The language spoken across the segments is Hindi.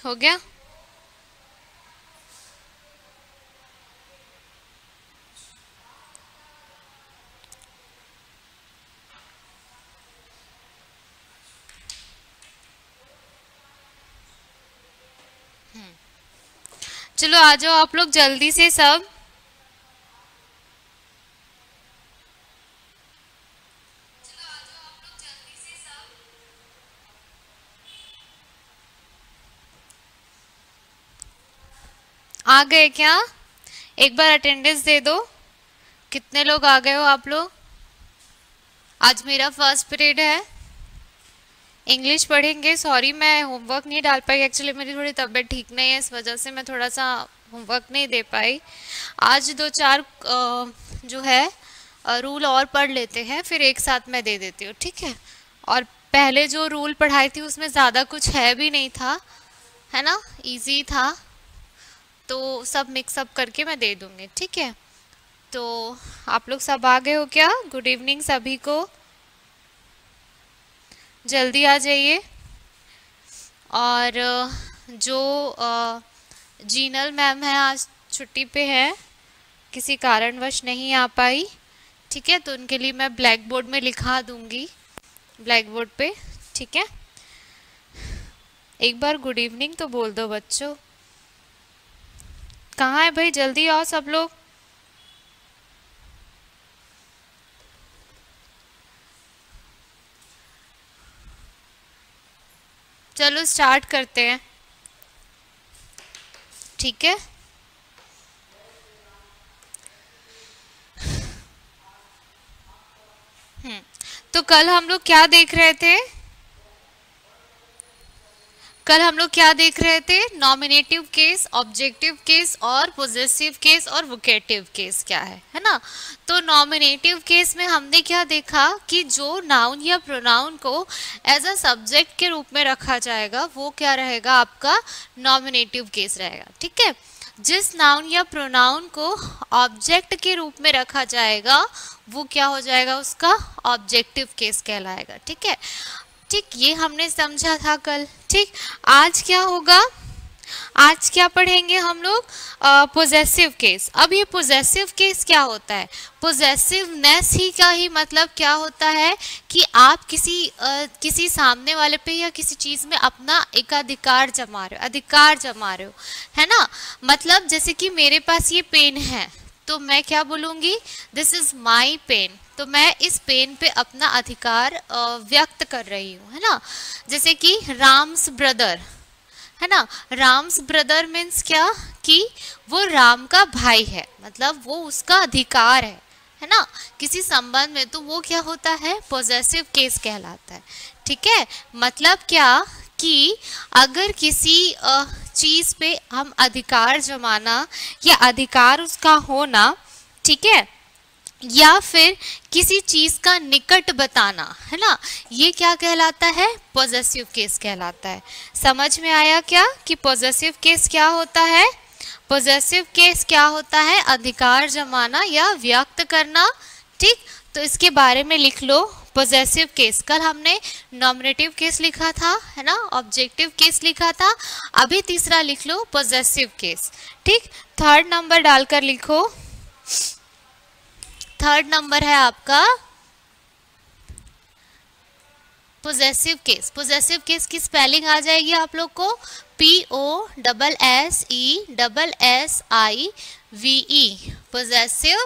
हो गया? चलो आ जाओ आप लोग जल्दी से सब। आ गए क्या? एक बार अटेंडेंस दे दो। कितने लोग आ गए हो आप लोग? आज मेरा फर्स्ट पीरियड है, इंग्लिश पढ़ेंगे। सॉरी मैं होमवर्क नहीं डाल पाई, एक्चुअली मेरी थोड़ी तबीयत ठीक नहीं है, इस वजह से मैं थोड़ा सा होमवर्क नहीं दे पाई। आज दो चार जो है रूल और पढ़ लेते हैं, फिर एक साथ मैं दे देती हूँ, ठीक है? और पहले जो रूल पढ़ाई थी उसमें ज़्यादा कुछ है भी नहीं था, है ना, इजी था, तो सब मिक्सअप करके मैं दे दूँगी, ठीक है? तो आप लोग सब आ गए हो क्या? गुड इवनिंग सभी को, जल्दी आ जाइए। और जो जीनल मैम है आज छुट्टी पे है, किसी कारणवश नहीं आ पाई, ठीक है? तो उनके लिए मैं ब्लैक बोर्ड में लिखा दूंगी, ब्लैक बोर्ड पे, ठीक है? एक बार गुड इवनिंग तो बोल दो बच्चों। कहाँ है भाई, जल्दी आओ सब लोग। चलो स्टार्ट करते हैं, ठीक है? तो कल हम लोग क्या देख रहे थे? कल हम लोग क्या देख रहे थे? नॉमिनेटिव केस, ऑब्जेक्टिव केस और पोजेसिव केस और वोकेटिव केस क्या है ना? तो नॉमिनेटिव केस में हमने क्या देखा कि जो नाउन या प्रोनाउन को एज अ सब्जेक्ट के रूप में रखा जाएगा वो क्या रहेगा? आपका नॉमिनेटिव केस रहेगा, ठीक है? जिस नाउन या प्रोनाउन को ऑब्जेक्ट के रूप में रखा जाएगा वो क्या हो जाएगा? उसका ऑब्जेक्टिव केस कहलाएगा, ठीक है? ठीक, ये हमने समझा था कल, ठीक? आज क्या होगा? आज क्या पढ़ेंगे हम लोग? Possessive case. अब ये पोजेसिव केस क्या होता है? पोजेसिवनेस ही का ही मतलब क्या होता है कि आप किसी सामने वाले पे या किसी चीज में अपना एकाधिकार जमा रहे हो, अधिकार जमा रहे हो, है ना? मतलब जैसे कि मेरे पास ये पेन है तो मैं क्या बोलूंगी? दिस इज माई पेन, तो मैं इस पेन पे अपना अधिकार व्यक्त कर रही हूँ, है ना? जैसे कि राम्स ब्रदर, है ना? राम्स ब्रदर मीन्स क्या कि वो राम का भाई है, मतलब वो उसका अधिकार है ना? किसी संबंध में, तो वो क्या होता है? पॉजेसिव केस कहलाता है, ठीक है? मतलब क्या कि अगर किसी चीज पे हम अधिकार जमाना या अधिकार उसका होना, ठीक है, या फिर किसी चीज का निकट बताना, है ना, ये क्या कहलाता है? पॉजेसिव केस कहलाता है। समझ में आया क्या कि पॉजेसिव केस क्या होता है? पॉजेसिव केस क्या होता है? अधिकार जमाना या व्यक्त करना, ठीक? तो इसके बारे में लिख लो पॉजेसिव केस। कल हमने नॉमिनेटिव केस लिखा था, है ना, ऑब्जेक्टिव केस लिखा था, अभी तीसरा लिख लो पॉजेसिव केस, ठीक? थर्ड नंबर डालकर लिखो। थर्ड नंबर है आपका पोजेसिव केस। पोजेसिव केस की स्पेलिंग आ जाएगी आप लोग को POSSESSIVE, पोजेसिव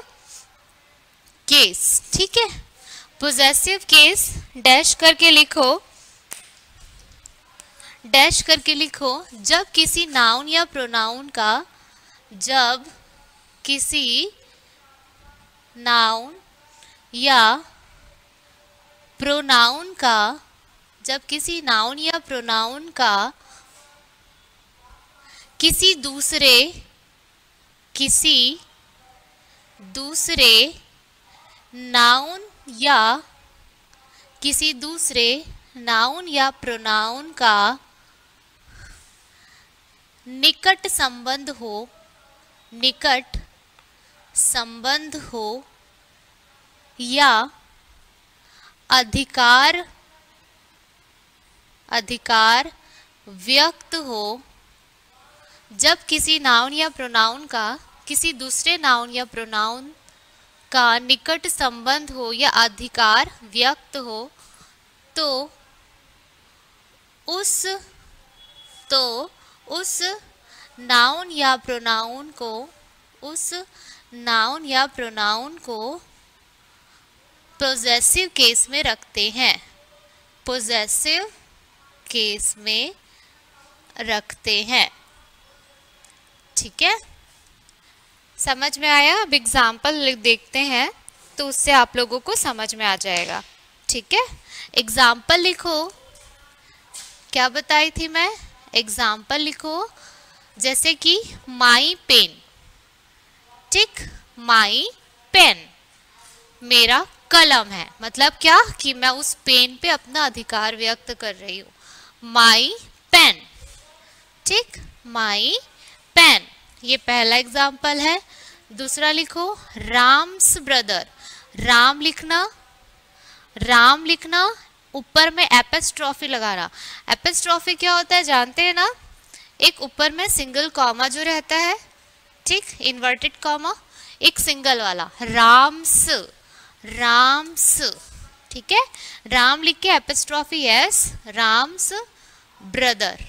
केस, ठीक है? पोजेसिव केस डैश करके लिखो, डैश करके लिखो, जब किसी नाउन या प्रोनाउन का, जब किसी नाउन या प्रोनाउन का, जब किसी नाउन या प्रोनाउन का किसी दूसरे नाउन या किसी दूसरे नाउन या प्रोनाउन का निकट संबंध हो, निकट संबंध हो या अधिकार व्यक्त हो, जब किसी नाउन या प्रोनाउन का किसी दूसरे नाउन या प्रोनाउन का निकट संबंध हो या अधिकार व्यक्त हो तो उस नाउन या प्रोनाउन को पोजेसिव केस में रखते हैं, पोजेसिव केस में रखते हैं। ठीक है, समझ में आया? अब एग्जाम्पल देखते हैं तो उससे आप लोगों को समझ में आ जाएगा। ठीक है, एग्जाम्पल लिखो। क्या बताई थी मैं? एग्जाम्पल लिखो, जैसे कि माई पेन। ठीक, माई पेन मेरा कलम है, मतलब क्या कि मैं उस पेन पे अपना अधिकार व्यक्त कर रही हूँ। My pen. ठीक, माई पेन, ये पहला एग्जाम्पल है। दूसरा लिखो, राम्स ब्रदर। राम लिखना ऊपर में एपिस्ट्रॉफी लगाना। एपिस्ट्रॉफी क्या होता है जानते हैं ना? एक ऊपर में सिंगल कॉमा जो रहता है, ठीक, इन्वर्टेड कॉमा, एक सिंगल वाला, राम्स। ठीक है, राम लिख के एपिस्ट्रॉफी एस, राम्स ब्रदर।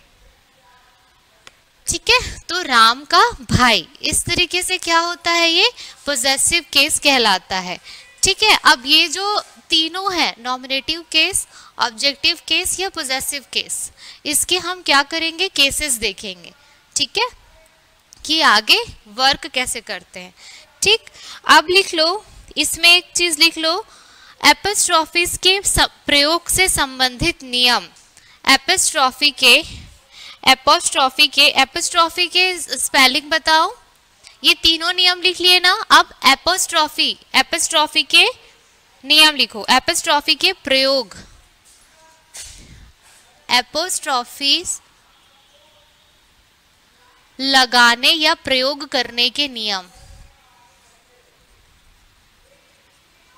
ठीक है, तो राम का भाई, इस तरीके से क्या होता है, ये पोजेसिव केस कहलाता है। ठीक है, अब ये जो तीनों है, नॉमिनेटिव केस, ऑब्जेक्टिव केस या पोजेसिव केस, इसके हम क्या करेंगे, केसेस देखेंगे। ठीक है, कि आगे वर्क कैसे करते हैं। ठीक, अब लिख लो, इसमें एक चीज लिख लो, एपिस्ट्रॉफीज के प्रयोग से संबंधित नियम। एपिस्ट्रॉफी के स्पेलिंग बताओ। ये तीनों नियम लिख लिए ना। अब एपिस्ट्रॉफी के नियम लिखो। एपिस्ट्रॉफी के प्रयोग, एपिस्ट्रॉफीज लगाने या प्रयोग करने के नियम,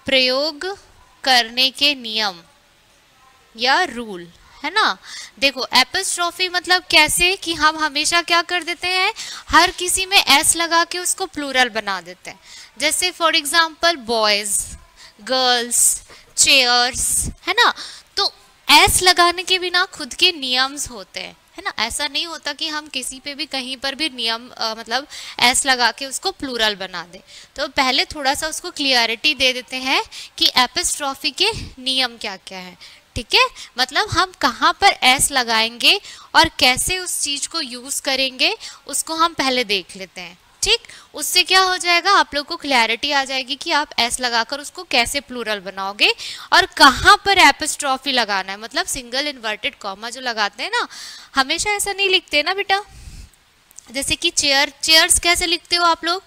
प्रयोग करने के नियम या रूल, है ना। देखो, एपिस्ट्रॉफी मतलब कैसे कि हम हमेशा क्या कर देते हैं, हर किसी में एस लगा के उसको प्लूरल बना देते हैं। जैसे for example boys, girls, chairs, है ना। तो एस लगाने के बिना खुद के नियम्स होते हैं, है ना। ऐसा नहीं होता कि हम किसी पे भी कहीं पर भी नियम मतलब एस लगा के उसको प्लूरल बना दें। तो पहले थोड़ा सा उसको क्लियरिटी दे देते हैं कि एपिस्ट्रॉफी के नियम क्या क्या है। ठीक है, मतलब हम कहाँ पर एस लगाएंगे और कैसे उस चीज को यूज करेंगे, उसको हम पहले देख लेते हैं। ठीक, उससे क्या हो जाएगा, आप लोग को क्लैरिटी आ जाएगी कि आप एस लगाकर उसको कैसे प्लूरल बनाओगे और कहाँ पर एपिस्ट्रॉफी लगाना है। मतलब सिंगल इन्वर्टेड कॉमा जो लगाते हैं ना, हमेशा ऐसा नहीं लिखते ना बेटा। जैसे कि चेयर्स कैसे लिखते हो आप लोग,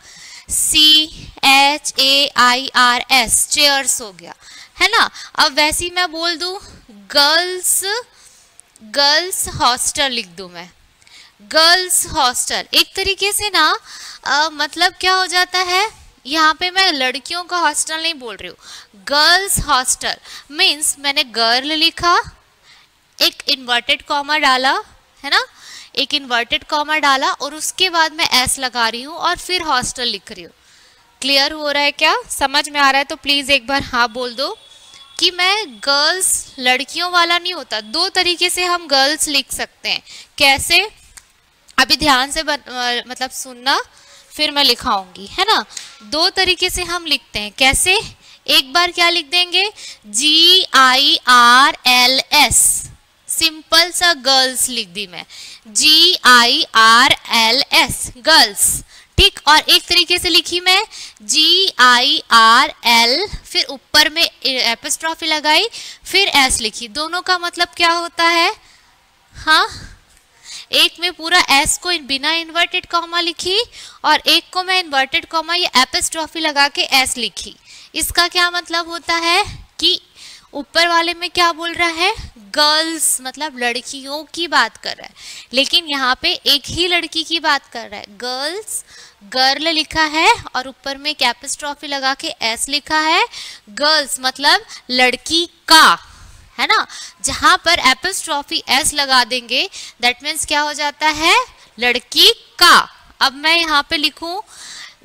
CHAIRS, चेयर्स हो गया, है ना। अब वैसे ही मैं बोल दूं गर्ल्स हॉस्टल लिख दूं मैं, गर्ल्स हॉस्टल। एक तरीके से ना मतलब क्या हो जाता है, यहाँ पे मैं लड़कियों का हॉस्टल नहीं बोल रही हूँ, गर्ल्स हॉस्टल मीन्स मैंने गर्ल लिखा, एक इन्वर्टेड कॉमा डाला, है ना, एक इन्वर्टेड कॉमा डाला और उसके बाद मैं एस लगा रही हूँ और फिर हॉस्टल लिख रही हूँ। क्लियर हो रहा है क्या, समझ में आ रहा है? तो प्लीज एक बार हाँ बोल दो कि मैं गर्ल्स, लड़कियों वाला नहीं होता। दो तरीके से हम गर्ल्स लिख सकते हैं। कैसे, अभी ध्यान से मतलब सुनना, फिर मैं लिखाऊंगी, है ना। दो तरीके से हम लिखते हैं। कैसे, एक बार क्या लिख देंगे, GIRLS, सिंपल सा गर्ल्स लिख दी मैं, GIRLS, गर्ल्स। ठीक, और एक तरीके से लिखी मैं GIRL, फिर ऊपर में एपिस्ट्रॉफी लगाई, फिर एस लिखी। दोनों का मतलब क्या होता है, हाँ, एक में पूरा एस को बिना इन्वर्टेड कॉमा लिखी और एक को मैं इन्वर्टेड कॉमा या एपिस्ट्रॉफी लगा के एस लिखी। इसका क्या मतलब होता है कि ऊपर वाले में क्या बोल रहा है, गर्ल्स, मतलब लड़कियों की बात कर रहा है, लेकिन यहाँ पे एक ही लड़की की बात कर रहा है। गर्ल्स, गर्ल लिखा है और ऊपर में एक एपिस्ट्रॉफी लगा के एस लिखा है। गर्ल्स मतलब लड़की का, है ना। जहां पर एपिस्ट्रॉफी एस लगा देंगे दैट मीन्स क्या हो जाता है, लड़की का। अब मैं यहाँ पे लिखूं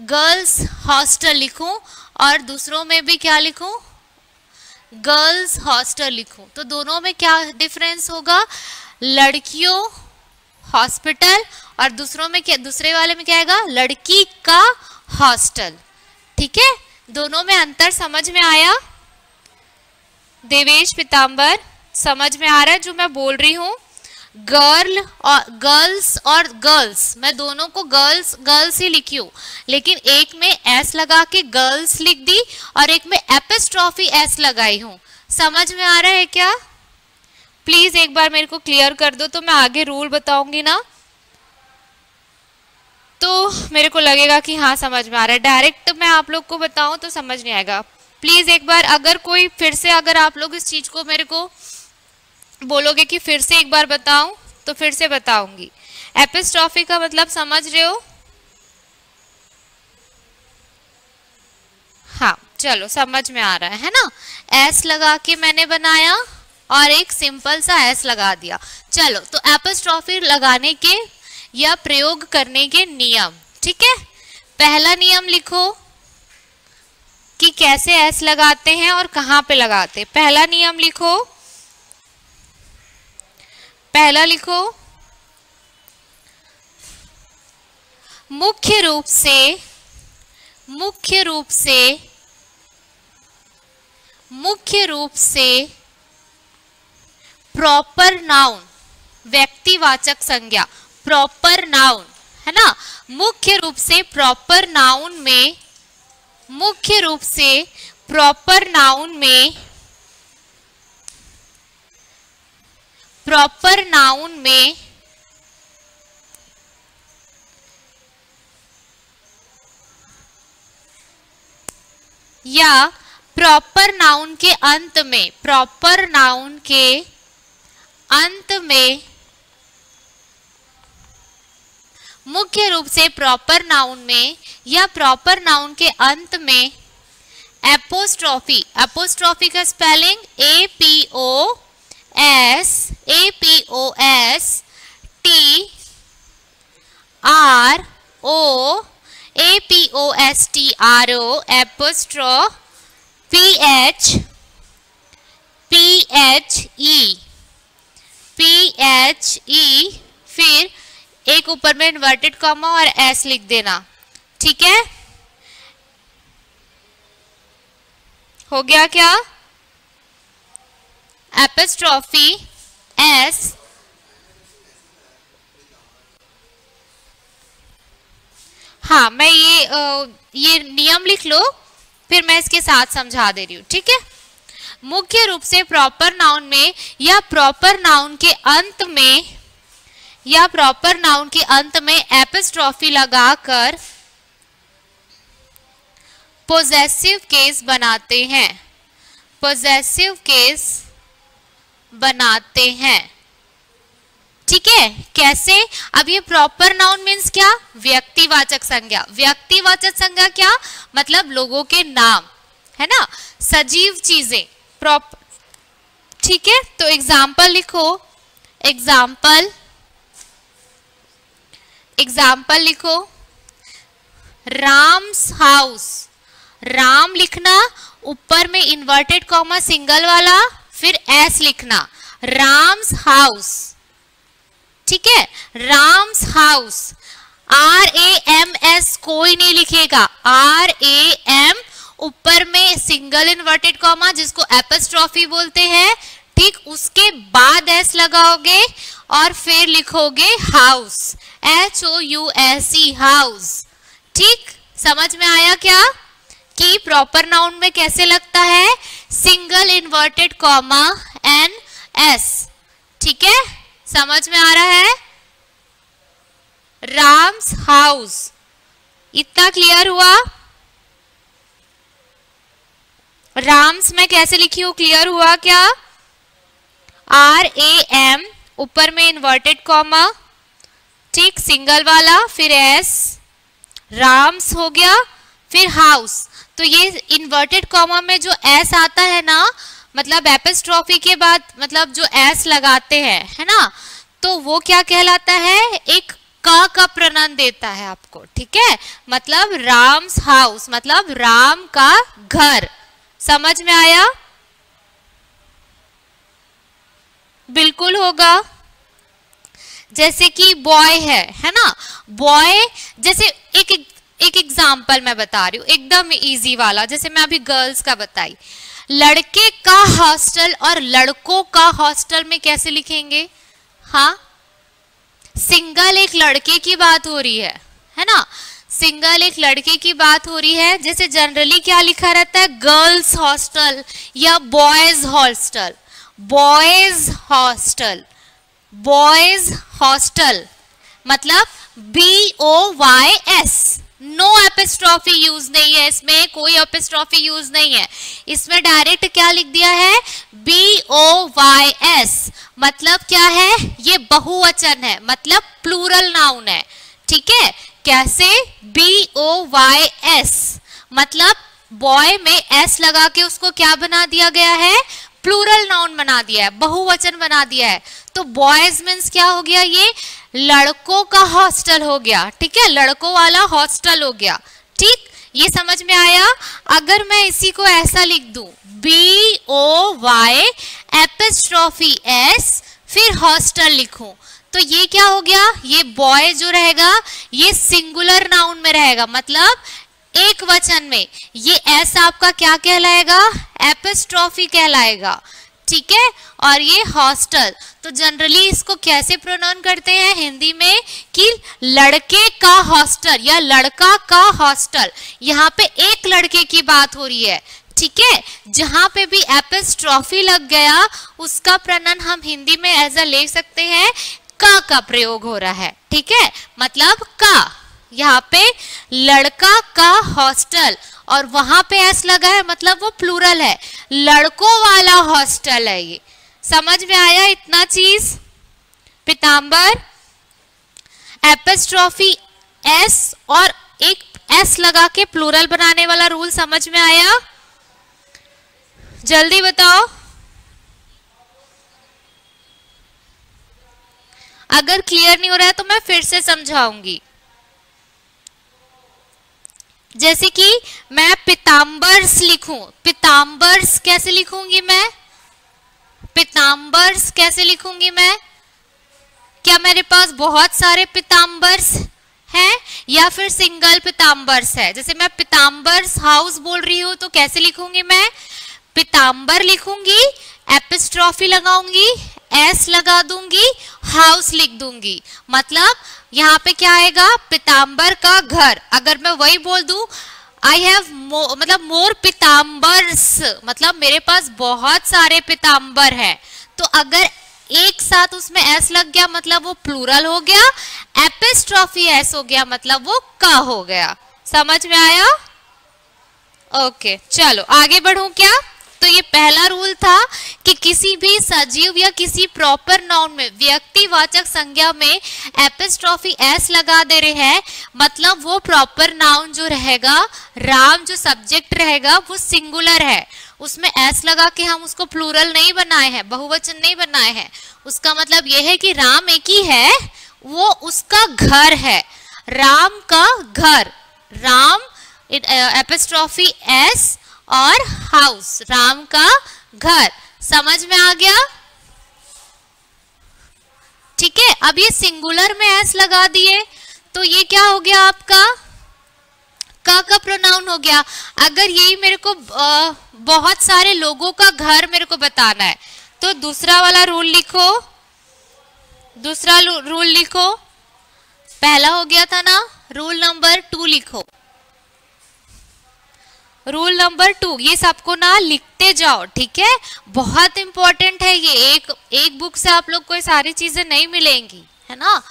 गर्ल्स हॉस्टल लिखूं और दूसरों में भी क्या लिखूं, गर्ल्स हॉस्टल लिखूं, तो दोनों में क्या डिफरेंस होगा, लड़कियों हॉस्पिटल और दूसरों में क्या, दूसरे वाले में क्या आएगा, लड़की का हॉस्टल। ठीक है, दोनों में अंतर समझ में आया? देवेश पीतांबर समझ में आ रहा है जो मैं बोल रही हूँ? गर्ल और गर्ल्स और गर्ल्स, मैं दोनों को गर्ल्स गर्ल्स ही लिखी हूँ, लेकिन एक में एस लगा के गर्ल्स लिख दी और एक में एपिस्ट्रॉफी एस लगाई हूँ। समझ में आ रहा है क्या? प्लीज एक बार मेरे को क्लियर कर दो, तो मैं आगे रूल बताऊंगी ना, तो मेरे को लगेगा कि हाँ समझ में आ रहा है। डायरेक्ट मैं आप लोग को बताऊं तो समझ नहीं आएगा। प्लीज एक बार, अगर कोई फिर से, अगर आप लोग इस चीज को मेरे को बोलोगे कि फिर से एक बार बताऊं, तो फिर से बताऊंगी। एपिस्ट्रॉफी का मतलब समझ रहे हो? हाँ चलो समझ में आ रहा है ना, एस लगा के मैंने बनाया और एक सिंपल सा एस लगा दिया। चलो, तो एपिस्ट्रॉफी लगाने के या प्रयोग करने के नियम, ठीक है। पहला नियम लिखो कि कैसे एस लगाते हैं और कहां पे लगाते हैं। पहला नियम लिखो, पहला लिखो, मुख्य रूप से प्रॉपर नाउन, व्यक्तिवाचक संज्ञा, प्रॉपर नाउन है ना, मुख्य रूप से प्रॉपर नाउन में, मुख्य रूप से प्रॉपर नाउन में, प्रॉपर नाउन में या प्रॉपर नाउन के अंत में, प्रॉपर नाउन के अंत में, मुख्य रूप से प्रॉपर नाउन में या प्रॉपर नाउन के अंत में एपोस्ट्रॉफी, एपोस्ट्रॉफी का स्पेलिंग APOSTRO, एपोस्ट्रॉफी PHE, फिर एक ऊपर में इन्वर्टेड कॉमा और एस लिख देना। ठीक है, हो गया क्या? एपिस्ट्रॉफी एस, हाँ मैं ये नियम लिख लो, फिर मैं इसके साथ समझा दे रही हूँ। ठीक है, मुख्य रूप से प्रॉपर नाउन में या प्रॉपर नाउन के अंत में, या प्रॉपर नाउन के अंत में एपिस्ट्रॉफी लगाकर पोजेसिव केस बनाते हैं, पोजेसिव केस बनाते हैं। ठीक है, कैसे? अब ये प्रॉपर नाउन मीन्स क्या? व्यक्तिवाचक संज्ञा। व्यक्तिवाचक संज्ञा क्या मतलब? लोगों के नाम, है ना, सजीव चीजें, प्रॉपर। ठीक है, तो एग्जाम्पल लिखो, एग्जाम्पल, एग्जाम्पल लिखो, राम्स हाउस, राम लिखना, ऊपर में इन्वर्टेड कॉमा सिंगल वाला, फिर एस लिखना, राम्स हाउस। ठीक है, राम्स हाउस, RAMS कोई नहीं लिखेगा, RAM ऊपर में सिंगल इन्वर्टेड कॉमा जिसको एपिस्ट्रॉफी बोलते हैं, ठीक, उसके बाद एस लगाओगे और फिर लिखोगे हाउस, HOUSE, हाउस। ठीक, समझ में आया क्या कि प्रॉपर नाउन में कैसे लगता है? Single inverted comma NS। ठीक है, समझ में आ रहा है? राम्स हाउस, इतना क्लियर हुआ? राम्स में कैसे लिखी हूं, क्लियर हुआ क्या? RAM ऊपर में इन्वर्टेड कॉमा, ठीक, सिंगल वाला, फिर एस, राम्स हो गया, फिर हाउस। तो ये इन्वर्टेड कॉमा में जो एस आता है ना, मतलब एपिस्ट्रॉफी के बाद मतलब जो एस लगाते हैं, है ना, तो वो क्या कहलाता है? एक का प्रणन देता है आपको, ठीक है। मतलब राम्स हाउस मतलब राम का घर, समझ में आया? बिल्कुल होगा। जैसे कि बॉय है ना, बॉय जैसे एक एग्जाम्पल मैं बता रही हूँ एकदम इजी वाला, जैसे मैं अभी गर्ल्स का बताई। लड़के का हॉस्टल और लड़कों का हॉस्टल में कैसे लिखेंगे? हाँ, सिंगल एक लड़के की बात हो रही है ना, सिंगल एक लड़के की बात हो रही है। जैसे जनरली क्या लिखा रहता है? गर्ल्स हॉस्टल या boys hostel, boys hostel, boys hostel मतलब BOYS, नो एपिस्ट्रॉफी यूज नहीं है इसमें, कोई एपिस्ट्रॉफी यूज नहीं है इसमें, डायरेक्ट क्या लिख दिया है? BOYS मतलब क्या है? ये बहुवचन है, मतलब प्लूरल नाउन है, ठीक है। कैसे? BOYS मतलब बॉय में S लगा के उसको क्या बना दिया गया है? प्लूरल नाउन बना दिया है, बहुवचन बना दिया है। तो बॉयज मीन्स क्या हो गया? ये लड़कों का हॉस्टल हो गया, ठीक है, लड़कों वाला हॉस्टल हो गया, ठीक। ये समझ में आया? अगर मैं इसी को ऐसा लिख दूं BOY एपिस्ट्रॉफी S फिर हॉस्टल लिखूं तो ये क्या हो गया? ये बॉय जो रहेगा ये सिंगुलर नाउन में रहेगा, मतलब एक वचन में। ये एस आपका क्या कहलाएगा? एपिस्ट्रॉफी कहलाएगा, ठीक है। और ये हॉस्टल, तो जनरली इसको कैसे प्रोनाउंस करते हैं हिंदी में कि लड़के का हॉस्टल या लड़का का हॉस्टल। यहाँ पे एक लड़के की बात हो रही है, ठीक है। जहां पे भी एपिस्ट्रॉफी लग गया उसका प्रोनाउन हम हिंदी में ऐसा ले सकते हैं का प्रयोग हो रहा है, ठीक है। मतलब का, यहाँ पे लड़का का हॉस्टल और वहां पे एस लगा है मतलब वो प्लूरल है, लड़कों वाला हॉस्टल है। ये समझ में आया इतना चीज? पीतांबर एपिस्ट्रॉफी एस और एक एस लगा के प्लूरल बनाने वाला रूल समझ में आया? जल्दी बताओ। अगर क्लियर नहीं हो रहा है तो मैं फिर से समझाऊंगी। जैसे कि मैं पीतांबर्स लिखूं, पीतांबर्स कैसे लिखूंगी मैं? पीतांबर्स कैसे लिखूंगी मैं? क्या मेरे पास बहुत सारे पीतांबर्स हैं या फिर सिंगल पीतांबर्स है? जैसे मैं पीतांबर्स हाउस बोल रही हूं तो कैसे लिखूंगी मैं? पीतांबर लिखूंगी, एपिस्ट्रॉफी लगाऊंगी, एस लगा दूंगी, हाउस लिख दूंगी, मतलब यहाँ पे क्या आएगा? पीतांबर का घर। अगर मैं वही बोल दूं आई हैव मतलब मोर पीतांबर्स, मतलब मेरे पास बहुत सारे पीतांबर हैं, तो अगर एक साथ उसमें एस लग गया मतलब वो प्लूरल हो गया, एपिस्ट्रॉफी एस हो गया मतलब वो का हो गया। समझ में आया? ओके, चलो आगे बढ़ूं क्या? तो ये पहला रूल था कि किसी भी सजीव या किसी प्रॉपर नाउन में व्यक्तिवाचक संज्ञा में एपिस्ट्रॉफी एस लगा दे रहे हैं मतलब वो प्रॉपर नाउन जो रहेगा, राम जो सब्जेक्ट रहेगा वो सिंगुलर है, उसमें एस लगा के हम उसको प्लूरल नहीं बनाए हैं, बहुवचन नहीं बनाए हैं। उसका मतलब यह है कि राम एक ही है, वो उसका घर है, राम का घर, राम एपिस्ट्रॉफी एस और हाउस, राम का घर। समझ में आ गया? ठीक है। अब ये सिंगुलर में एस लगा दिए तो ये क्या हो गया आपका? का प्रोनाउन हो गया। अगर यही मेरे को बहुत सारे लोगों का घर मेरे को बताना है तो दूसरा वाला रूल लिखो, दूसरा रूल लिखो। पहला हो गया था ना, रूल नंबर 2 लिखो, रूल नंबर 2। ये सबको ना लिखते जाओ, ठीक है, बहुत इंपॉर्टेंट है ये। एक बुक से आप लोग को ये सारी चीजें नहीं मिलेंगी, है ना,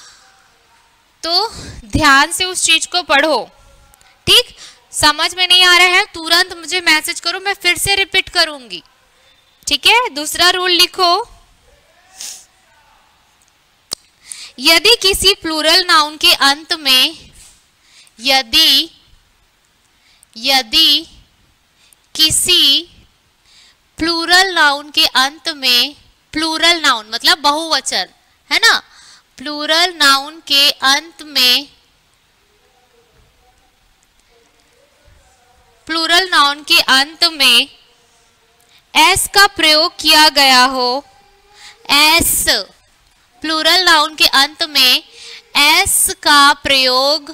तो ध्यान से उस चीज को पढ़ो, ठीक। समझ में नहीं आ रहा है तुरंत मुझे मैसेज करो, मैं फिर से रिपीट करूंगी, ठीक है। दूसरा रूल लिखो, यदि किसी प्लूरल नाउन के अंत में यदि किसी प्लूरल नाउन के अंत में, प्लूरल नाउन मतलब बहुवचन, है ना, प्लूरल नाउन के अंत में, प्लूरल नाउन के अंत में एस का प्रयोग किया गया हो, एस, प्लूरल नाउन के अंत में एस का प्रयोग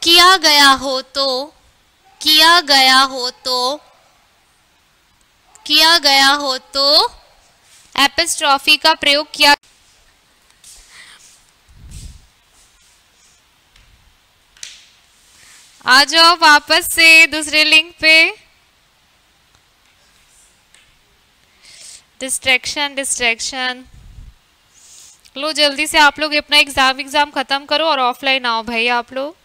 किया गया हो तो, किया गया हो तो, किया गया हो तो एपिस्ट्रॉफी का प्रयोग किया। आ जाओ वापस से दूसरे लिंक पे। डिस्ट्रैक्शन डिस्ट्रैक्शन, लो जल्दी से आप लोग अपना एग्जाम खत्म करो और ऑफलाइन आओ भाई आप लोग।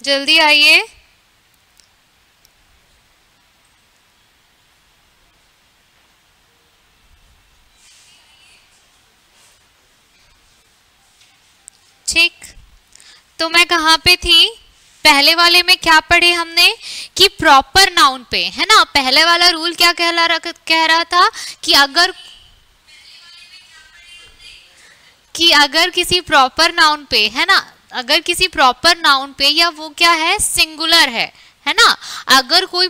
जल्दी आइए। ठीक, तो मैं कहाँ पे थी? पहले वाले में क्या पढ़े हमने कि प्रॉपर नाउन पे, है ना। पहले वाला रूल क्या कह रहा था कि अगर किसी प्रॉपर नाउन पे, है ना, अगर किसी प्रॉपर नाउन पे या वो क्या है, सिंगुलर है ना, अगर कोई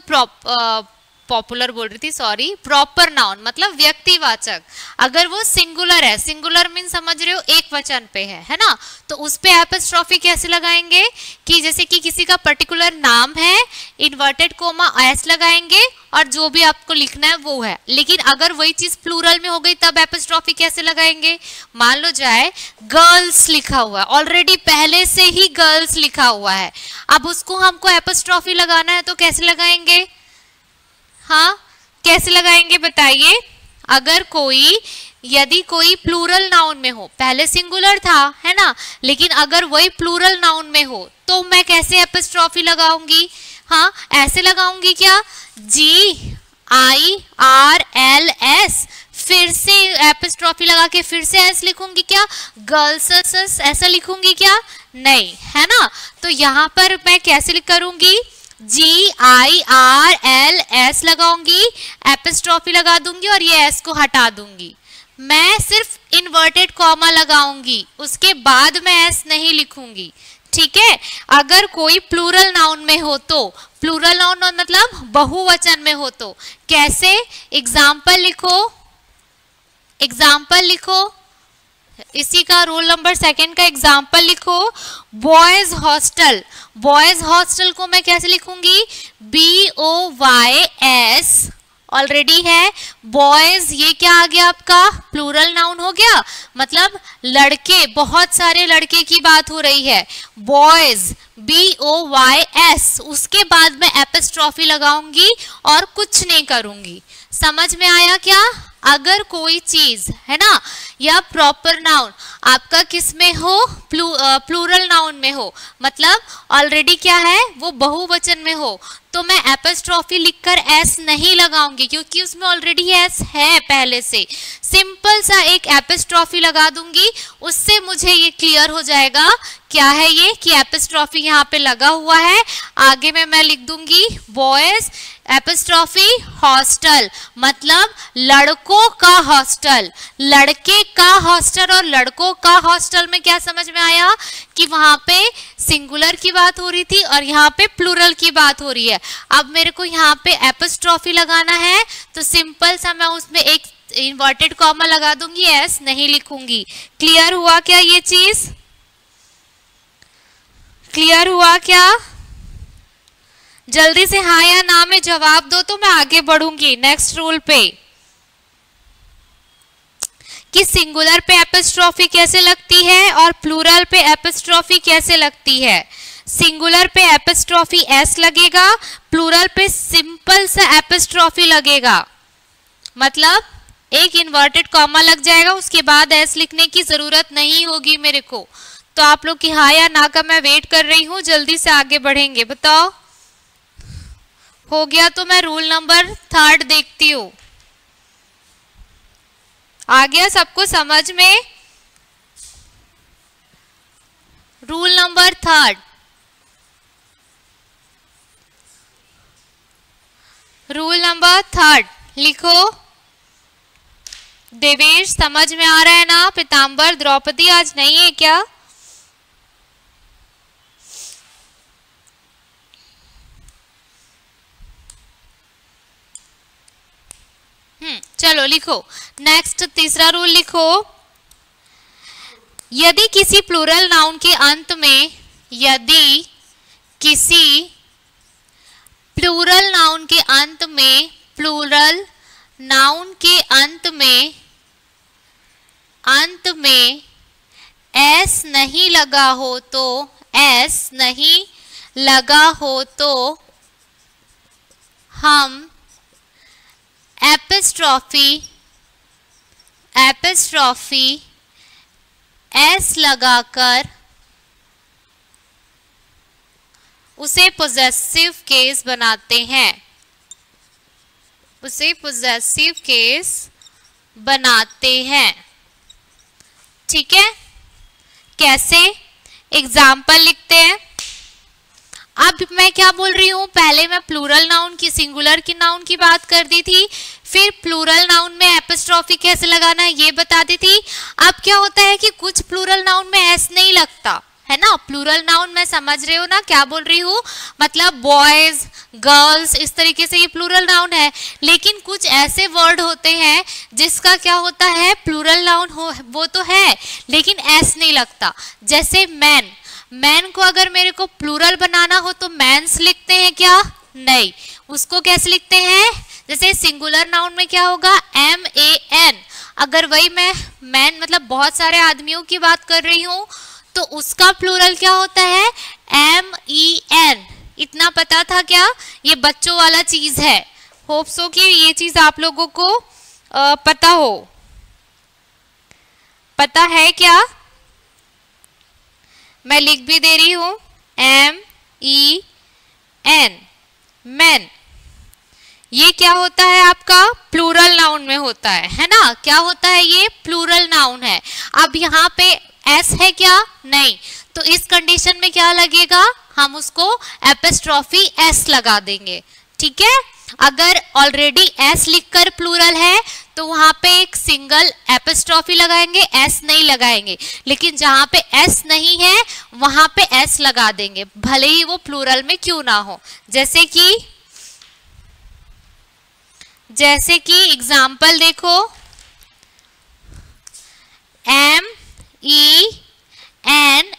पॉपुलर बोल रही थी, सॉरी, प्रॉपर नाउन मतलब व्यक्तिवाचक, अगर वो सिंगुलर है, सिंगुलर मीन समझ रहे हो, एक वचन पे है ना, तो उस पे एपिस्ट्रॉफी कैसे लगाएंगे कि जैसे कि किसी का पर्टिकुलर नाम है, इन्वर्टेड कोमा एस लगाएंगे और जो भी आपको लिखना है वो है। लेकिन अगर वही चीज प्लूरल में हो गई तब एपिस्ट्रॉफी कैसे लगाएंगे? मान लो जाए गर्ल्स लिखा हुआ है, ऑलरेडी पहले से ही गर्ल्स लिखा हुआ है, अब उसको हमको एपिस्ट्रॉफी लगाना है तो कैसे लगाएंगे? हाँ, कैसे लगाएंगे बताइए? अगर कोई, यदि कोई प्लूरल नाउन में हो, पहले सिंगुलर था, है ना, लेकिन अगर वही प्लूरल नाउन में हो तो मैं कैसे एपिस्ट्रॉफी लगाऊंगी? हाँ, ऐसे लगाऊंगी क्या, GIRLS, फिर से एपिस्ट्रॉफी लगा के फिर से एस लिखूंगी क्या, गर्ल्स ऐसा लिखूंगी क्या? नहीं, है ना। तो यहाँ पर मैं कैसे करूंगी, GIRLS लगाऊंगी, एपिस्ट्रॉफी लगा दूंगी और ये एस को हटा दूंगी। मैं सिर्फ इन्वर्टेड कॉमा लगाऊंगी, उसके बाद मैं एस नहीं लिखूंगी, ठीक है। अगर कोई प्लूरल नाउन में हो तो, प्लूरल नाउन मतलब बहुवचन में हो तो कैसे? एग्जाम्पल लिखो, एग्जाम्पल लिखो, इसी का रोल नंबर 2 का एग्जाम्पल लिखो। बॉयज हॉस्टल, बॉयज हॉस्टल को मैं कैसे लिखूंगी? BOYS, ऑलरेडी है बॉयज, ये क्या आ गया आपका, प्लूरल नाउन हो गया, मतलब लड़के, बहुत सारे लड़के की बात हो रही है, बॉयज BOYS, उसके बाद मैं एपिस्ट्रॉफी लगाऊंगी और कुछ नहीं करूंगी। समझ में आया क्या? अगर कोई चीज, है ना, या प्रॉपर नाउन आपका किस में हो, प्लूरल नाउन में हो, मतलब ऑलरेडी क्या है, वो बहुवचन में हो, तो मैं एपिस्ट्रॉफी लिखकर एस नहीं लगाऊंगी क्योंकि उसमें ऑलरेडी एस है पहले से। सिंपल सा एक एपिस्ट्रॉफी लगा दूंगी, उससे मुझे ये क्लियर हो जाएगा क्या है ये, कि एपिस्ट्रॉफी यहाँ पे लगा हुआ है। आगे में मैं लिख दूंगी बॉयज एपिस्ट्रॉफी हॉस्टल, मतलब लड़कों का हॉस्टल, लड़के का हॉस्टल। और लड़कों का हॉस्टल में क्या समझ में आया कि वहां पे सिंगुलर की बात हो रही थी और यहाँ पे प्लूरल की बात हो रही है। अब मेरे को यहाँ पे एपिस्ट्रॉफी लगाना है तो सिंपल सा मैं उसमें एक इन्वर्टेड कॉमा लगा दूंगी, एस नहीं लिखूंगी। क्लियर हुआ क्या ये चीज? क्लियर हुआ क्या? जल्दी से हाँ या ना में जवाब दो तो मैं आगे बढ़ूंगी नेक्स्ट रूल पे, कि सिंगुलर पे एपिस्ट्रॉफी कैसे लगती है और प्लूरल पे एपिस्ट्रॉफी कैसे लगती है। सिंगुलर पे एपिस्ट्रॉफी एस लगेगा, प्लूरल पे सिंपल सा एपिस्ट्रॉफी लगेगा, मतलब एक इन्वर्टेड कॉमा लग जाएगा, उसके बाद एस लिखने की जरूरत नहीं होगी मेरे को। तो आप लोग की हाँ या ना का मैं वेट कर रही हूँ, जल्दी से आगे बढ़ेंगे, बताओ हो गया तो मैं रूल नंबर 3 देखती हूँ। आ गया सबको समझ में? रूल नंबर 3, रूल नंबर 3 लिखो। देवेश समझ में आ रहा है ना? पीतांबर, द्रौपदी आज नहीं है क्या? चलो लिखो। नेक्स्ट तीसरा रूल लिखो। यदि किसी प्लूरल नाउन के अंत में, यदि किसी प्लूरल नाउन के अंत में, प्लूरल नाउन के अंत में एस नहीं लगा हो तो, एस नहीं लगा हो तो हम एपिस्ट्रॉफी एस लगाकर उसे पोजेसिव केस बनाते हैं, उसे पोजेसिव केस बनाते हैं। ठीक है, कैसे? एग्जाम्पल लिखते हैं। अब मैं क्या बोल रही हूं, पहले मैं प्लूरल नाउन की, सिंगुलर की नाउन की बात कर दी थी, फिर प्लूरल नाउन में एपिस्ट्रॉफी कैसे लगाना है ये बता दी थी। अब क्या होता है कि कुछ प्लूरल नाउन में एस नहीं लगता है ना। प्लूरल नाउन में समझ रहे हो ना क्या बोल रही हूँ, मतलब बॉयज, गर्ल्स, इस तरीके से ये प्लूरल नाउन है। लेकिन कुछ ऐसे वर्ड होते हैं जिसका क्या होता है, प्लूरल नाउन हो वो तो है लेकिन एस नहीं लगता। जैसे मैन, मैन को अगर मेरे को प्लूरल बनाना हो तो मैंस लिखते हैं क्या? नहीं, उसको कैसे लिखते हैं? जैसे सिंगुलर नाउन में क्या होगा, MAN। अगर वही मैं मैन मतलब बहुत सारे आदमियों की बात कर रही हूँ तो उसका प्लूरल क्या होता है, MEN। इतना पता था क्या? ये बच्चों वाला चीज है। होप सो कि ये चीज आप लोगों को पता हो। पता है क्या? मैं लिख भी दे रही हूं, MEN, मैन। ये क्या होता है आपका, प्लूरल नाउन में होता है ना। क्या होता है ये, प्लूरल नाउन है। अब यहाँ पे एस है क्या? नहीं, तो इस कंडीशन में क्या लगेगा, हम उसको एपिस्ट्रॉफी एस लगा देंगे। ठीक है, अगर ऑलरेडी एस लिखकर प्लूरल है तो वहां पे एक सिंगल एपिस्ट्रॉफी लगाएंगे, एस नहीं लगाएंगे। लेकिन जहां पे एस नहीं है वहां पे एस लगा देंगे, भले ही वो प्लूरल में क्यों ना हो। जैसे कि एग्जाम्पल देखो, MEN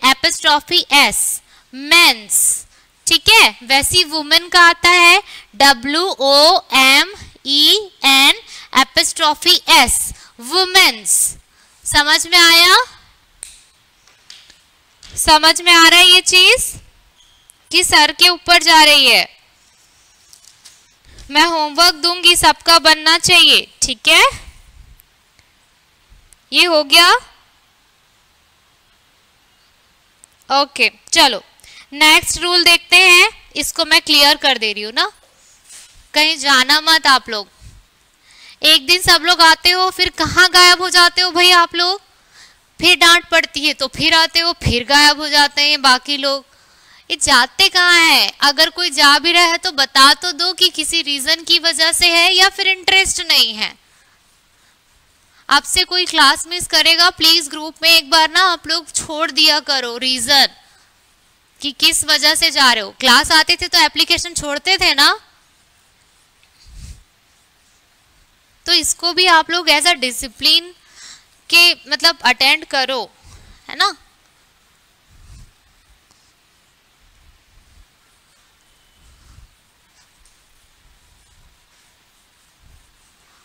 एपिस्ट्रॉफी एस, मेंस। ठीक है, वैसी वुमेन का आता है WOMEN एपिस्ट्रॉफी एस, वुमेन्स। समझ में आया? समझ में आ रहा है ये चीज कि सर के ऊपर जा रही है? मैं होमवर्क दूंगी, सबका बनना चाहिए। ठीक है, ये हो गया। ओके, चलो नेक्स्ट रूल देखते हैं। इसको मैं क्लियर कर दे रही हूँ ना, कहीं जाना मत आप लोग। एक दिन सब लोग आते हो, फिर कहाँ गायब हो जाते हो भाई आप लोग। फिर डांट पड़ती है तो फिर आते हो, फिर गायब हो जाते हैं बाकी लोग। ये जाते कहाँ है? अगर कोई जा भी रहा है तो बता तो दो कि किसी रीजन की वजह से है या फिर इंटरेस्ट नहीं है। आपसे कोई क्लास मिस करेगा, प्लीज ग्रुप में एक बार ना आप लोग छोड़ दिया करो रीजन कि किस वजह से जा रहे हो। क्लास आते थे तो एप्लीकेशन छोड़ते थे ना, तो इसको भी आप लोग एज अ डिसिप्लिन के मतलब अटेंड करो, है ना।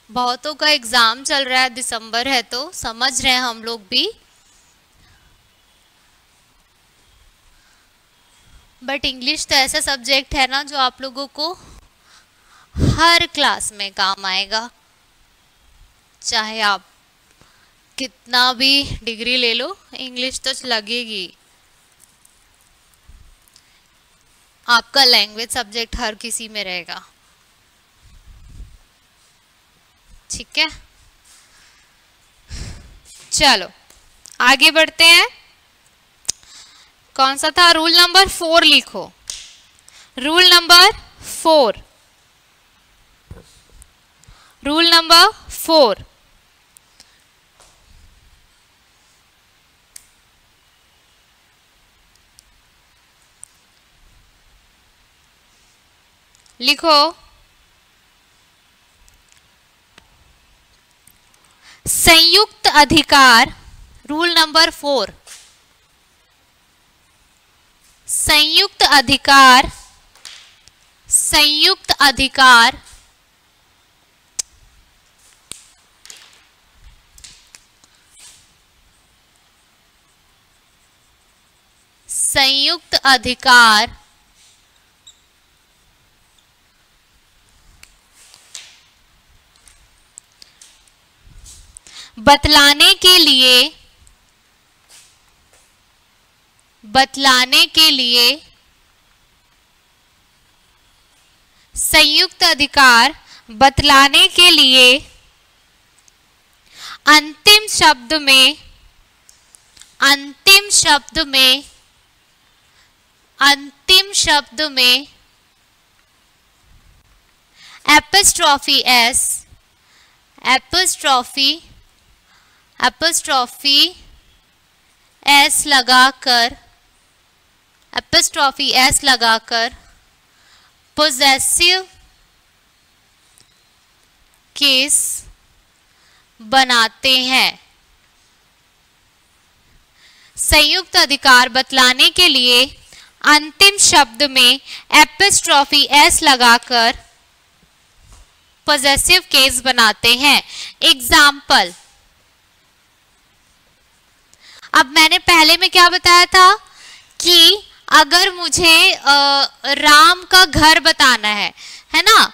बहुतों का एग्जाम चल रहा है, दिसंबर है तो समझ रहे हैं हम लोग भी, बट इंग्लिश तो ऐसा सब्जेक्ट है ना जो आप लोगों को हर क्लास में काम आएगा। चाहे आप कितना भी डिग्री ले लो, इंग्लिश तो लगेगी। आपका लैंग्वेज सब्जेक्ट हर किसी में रहेगा। ठीक है, चलो आगे बढ़ते हैं। कौन सा था? रूल नंबर 4 लिखो। रूल नंबर 4, रूल नंबर 4, लिखो। संयुक्त अधिकार, रूल नंबर 4, संयुक्त अधिकार, संयुक्त अधिकार संयुक्त अधिकार बतलाने के लिए, बतलाने के लिए, संयुक्त अधिकार बतलाने के लिए अंतिम शब्द में, अंतिम शब्द में, अंतिम शब्द में epistrophe S, epistrophe, epistrophe S लगाकर, एपिस्ट्रॉफी एस लगाकर पोजेसिव केस बनाते हैं। संयुक्त अधिकार बतलाने के लिए अंतिम शब्द में एपिस्ट्रॉफी एस लगाकर पोजेसिव केस बनाते हैं। एग्जाम्पल, अब मैंने पहले में क्या बताया था कि अगर मुझे राम का घर बताना है ना,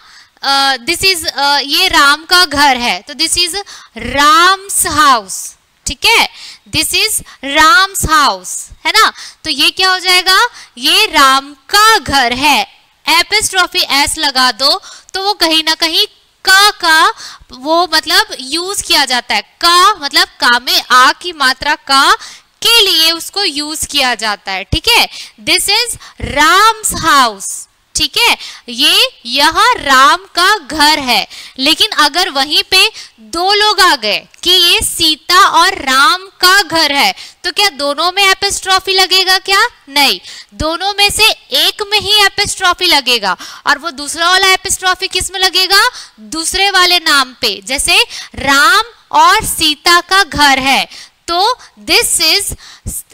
दिस इज ये राम का घर है, तो दिस इज राम्स हाउस, ठीक है, दिस इज राम्स हाउस, है ना। तो ये क्या हो जाएगा? ये राम का घर है। एपिस्ट्रॉफी एस लगा दो तो वो कहीं ना कहीं का वो मतलब यूज किया जाता है। का मतलब का में आ की मात्रा का के लिए उसको यूज किया जाता है, ठीक है। दिस इज राम्स हाउस, ठीक है, ये यहाँ राम का घर है। लेकिन अगर वहीं पे दो लोग आ गए कि ये सीता और राम का घर है, तो क्या दोनों में एपिस्ट्रॉफी लगेगा? क्या नहीं, दोनों में से एक में ही एपिस्ट्रॉफी लगेगा। और वो दूसरा वाला एपिस्ट्रॉफी किस में लगेगा? दूसरे वाले नाम पे। जैसे राम और सीता का घर है, तो this is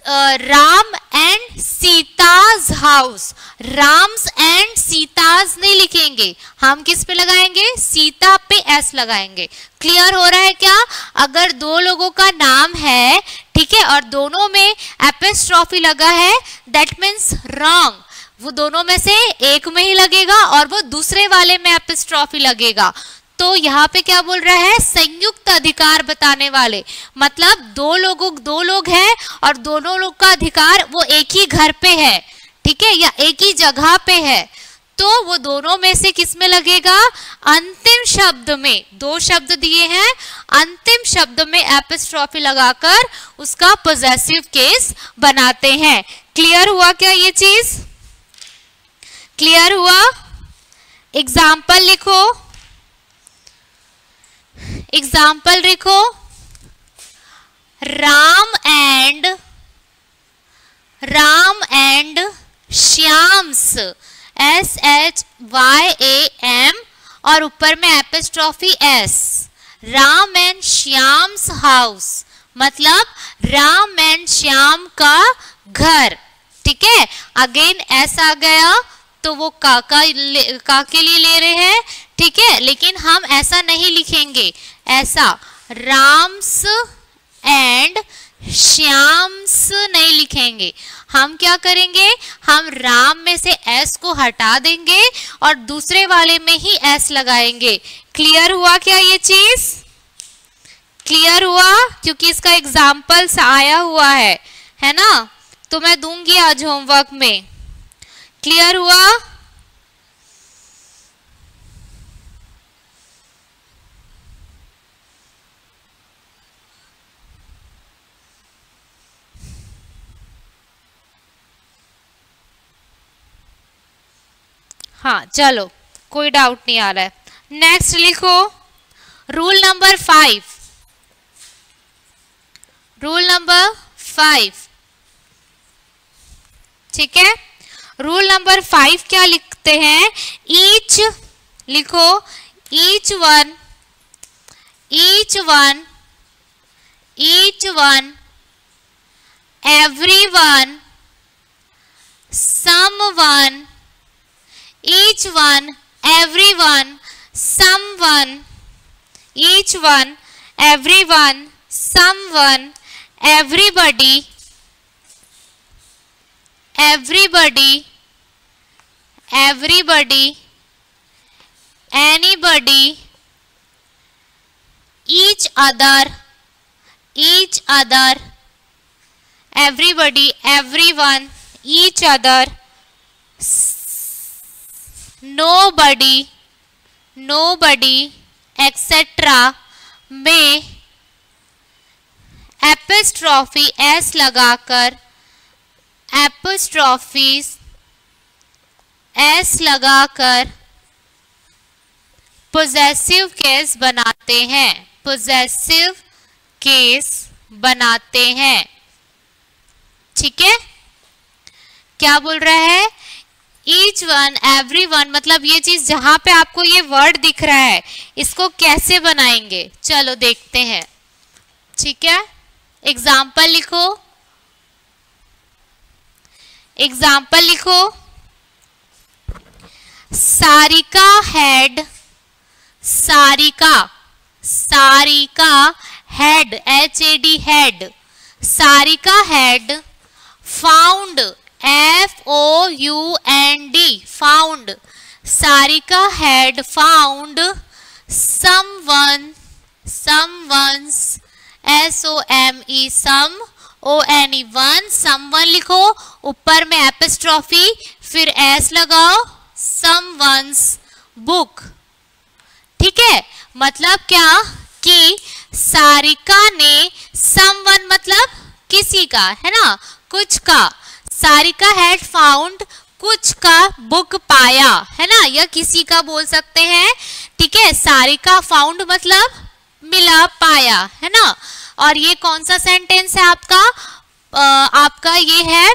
Ram and Sita's house. Ram's and Sita's नहीं लिखेंगे, हम किस पे लगाएंगे? सीता पे एस लगाएंगे। क्लियर हो रहा है क्या? अगर दो लोगों का नाम है, ठीक है, और दोनों में एपिस्ट्रॉफी लगा है, दैट मीन्स रॉन्ग। वो दोनों में से एक में ही लगेगा और वो दूसरे वाले में एपिस्ट्रॉफी लगेगा। तो यहाँ पे क्या बोल रहा है? संयुक्त अधिकार बताने वाले, मतलब दो लोग हैं और दोनों लोग का अधिकार वो एक ही घर पे है, ठीक है, या एक ही जगह पे है, तो वो दोनों में से किस में लगेगा? अंतिम शब्द में। दो शब्द दिए हैं, अंतिम शब्द में एपिस्ट्रॉफी लगाकर उसका पोजेसिव केस बनाते हैं। क्लियर हुआ क्या ये चीज? क्लियर हुआ? एग्जाम्पल लिखो, एग्जाम्पल लिखो। राम एंड श्याम्स, SHYAM और ऊपर में epistrophe S। Ram and Shyam's house मतलब राम एंड श्याम का घर, ठीक है। अगेन S आ गया तो वो का के लिए ले रहे हैं, ठीक है, लेकिन हम ऐसा नहीं लिखेंगे, ऐसा राम्स एंड श्याम्स नहीं लिखेंगे। हम क्या करेंगे? हम राम में से एस को हटा देंगे और दूसरे वाले में ही एस लगाएंगे। क्लियर हुआ क्या ये चीज? क्लियर हुआ? क्योंकि इसका एग्जाम्पल्स आया हुआ है ना, तो मैं दूंगी आज होमवर्क में। क्लियर हुआ? हाँ चलो, कोई डाउट नहीं आ रहा है। नेक्स्ट लिखो रूल नंबर 5। रूल नंबर 5, ठीक है। रूल नंबर 5 क्या लिखते हैं? ईच लिखो, each one, each one, each one, everyone, someone, each one, everyone, someone, each one, everyone, someone, everybody, everybody, everybody, anybody, each other, each other, everybody, everyone, each other, nobody, nobody, etc. में एपिस्ट्रॉफी एस लगाकर, एपिस्ट्रॉफीज एस लगाकर पोजेसिव केस बनाते हैं, पोजेसिव केस बनाते हैं, ठीक है। क्या बोल रहा है? ईच वन, एवरी वन, मतलब ये चीज जहां पे आपको ये वर्ड दिख रहा है इसको कैसे बनाएंगे, चलो देखते हैं, ठीक है। एग्जाम्पल लिखो, एग्जाम्पल लिखो। Sarika had, Sarika, Sarika had, HAD had, Sarika had found, FOUND, found, Sarika had found someone, someone's, SOME, some, ONE, one, someone लिखो, ऊपर में एपिस्ट्रॉफी, फिर एस लगाओ, someone's book, ठीक है। मतलब क्या कि सारिका ने someone मतलब किसी का, है ना, कुछ का, सारिका हैड फाउंड कुछ का बुक पाया, है ना, या किसी का बोल सकते हैं, ठीक है। सारिका फाउंड मतलब मिला, पाया, है ना। और ये कौन सा सेंटेंस है आपका? आपका ये है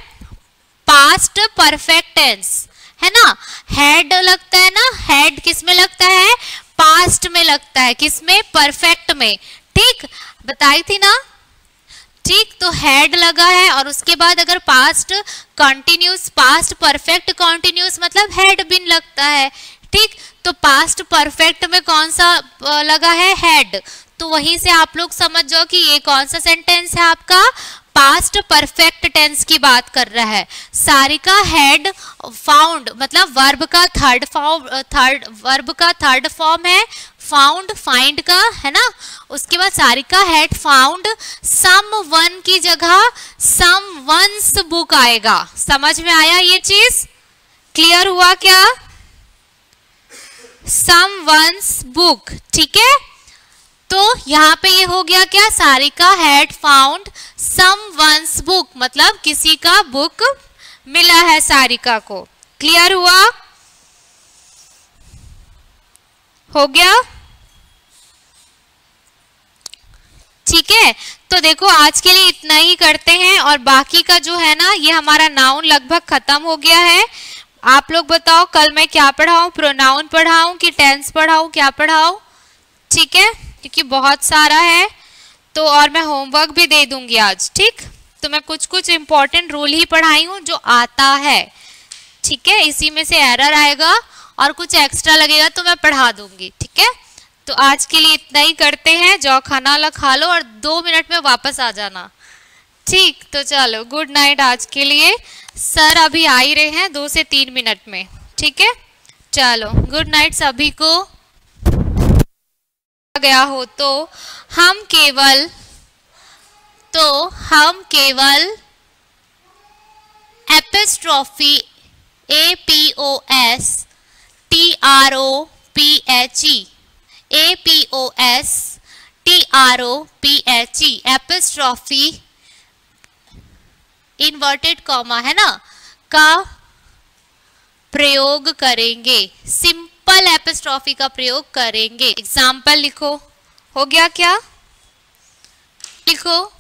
पास्ट परफेक्ट टेंस, है ना। हैड लगता है ना, हैड किस में लगता है? पास्ट में लगता है, किसमें? परफेक्ट में, ठीक, बताई थी ना, ठीक। तो हैड लगा है और उसके बाद अगर past continuous, past perfect continuous मतलब हैड बीन लगता है, ठीक। तो पास्ट परफेक्ट में कौन सा लगा है? हैड। तो वहीं से आप लोग समझ जाओ कि ये कौन सा सेंटेंस है आपका? पास्ट परफेक्ट टेंस की बात कर रहा है। सारिका हैड फाउंड मतलब वर्ब का थर्ड फॉर्म है फाउंड, फाइंड का, है ना। उसके बाद सारिका हैड फाउंड समवन की जगह समवन्स बुक आएगा। समझ में आया ये चीज? क्लियर हुआ क्या? समवन्स बुक, ठीक है। तो यहाँ पे ये हो गया क्या? Sarika had found someone's book मतलब किसी का बुक मिला है सारिका को। क्लियर हुआ? हो गया? ठीक है। तो देखो आज के लिए इतना ही करते हैं और बाकी का जो है ना ये हमारा नाउन लगभग खत्म हो गया है। आप लोग बताओ कल मैं क्या पढ़ाऊं? प्रोनाउन पढ़ाऊं कि टेंस पढ़ाऊं, क्या पढ़ाऊं? ठीक है, क्योंकि बहुत सारा है तो, और मैं होमवर्क भी दे दूंगी आज, ठीक। तो मैं कुछ कुछ इंपॉर्टेंट रूल ही पढ़ाई हूँ जो आता है, ठीक है। इसी में से एरर आएगा और कुछ एक्स्ट्रा लगेगा तो मैं पढ़ा दूंगी, ठीक है। तो आज के लिए इतना ही करते हैं। जाओ खाना वाला खा लो और 2 मिनट में वापस आ जाना, ठीक। तो चलो गुड नाइट आज के लिए। सर अभी आ ही रहे हैं 2 से 3 मिनट में, ठीक है। चलो गुड नाइट सभी को। गया हो तो हम केवल epistrophe APOS TROPHE APOS TROPHE epistrophe inverted comma है ना का प्रयोग करेंगे, सिंपल एपिस्ट्रॉफी का प्रयोग करेंगे। एग्जाम्पल लिखो, हो गया क्या? लिखो,